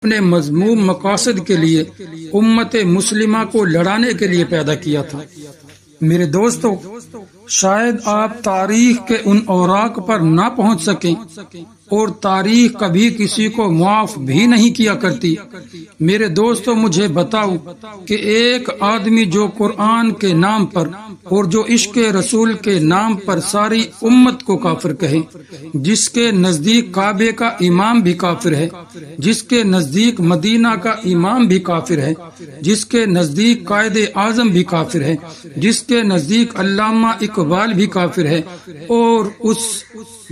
اپنے مذموم مقاصد کے لیے امت مسلمہ کو لڑانے کے لیے پیدا کیا تھا۔ میرے دوستو، شاید آپ تاریخ کے ان اوراق پر نہ پہنچ سکیں، اور تاریخ کبھی کسی کو معاف بھی نہیں کیا کرتی۔ میرے دوستو، مجھے بتاؤ کہ ایک آدمی جو قرآن کے نام پر اور جو عشق رسول کے نام پر ساری امت کو کافر کہے، جس کے نزدیک کعبے کا امام بھی کافر ہے، جس کے نزدیک مدینہ کا امام بھی کافر ہے، جس کے نزدیک قائد اعظم بھی کافر ہے، جس کے نزدیک علامہ اقبال بھی کافر ہے، اور اس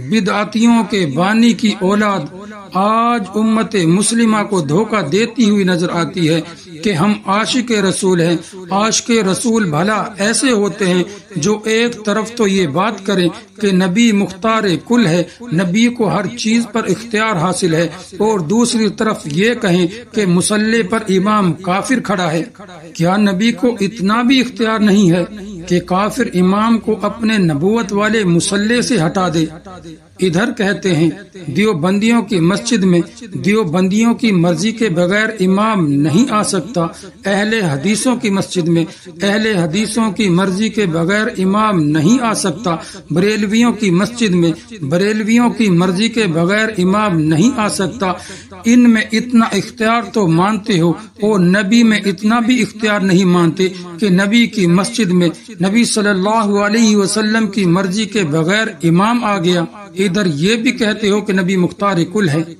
بدعتیوں کے بانی کی اولاد آج امت مسلمہ کو دھوکہ دیتی ہوئی نظر آتی ہے کہ ہم عاشق رسول ہیں۔ عاشق رسول بھلا ایسے ہوتے ہیں جو ایک طرف تو یہ بات کریں کہ نبی مختار کل ہے، نبی کو ہر چیز پر اختیار حاصل ہے، اور دوسری طرف یہ کہیں کہ مصلی پر امام کافر کھڑا ہے۔ کیا نبی کو اتنا بھی اختیار نہیں ہے کہ کافر امام کو اپنے نبوت والے مصلی سے ہٹا دے؟ ادھر کہتے ہیں دیوبندیوں کی مسجد میں دیوبندیوں کی مرضی کے بغیر امام نہیں آ سکتا، اہل حدیثوں کی مسجد میں اہل حدیثوں کی مرضی کے بغیر امام نہیں آ سکتا، بریلویوں کی مسجد میں بریلویوں کی مرضی کے بغیر امام نہیں آ سکتا۔ ان میں اتنا اختیار تو مانتے ہو، اور نبی میں اتنا بھی اختیار نہیں مانتے کہ نبی کی مسجد میں نبی صلی اللہ علیہ وسلم کی مرضی کے بغیر امام آ گیا۔ ادھر یہ بھی کہتے ہو کہ نبی مختار کل ہے۔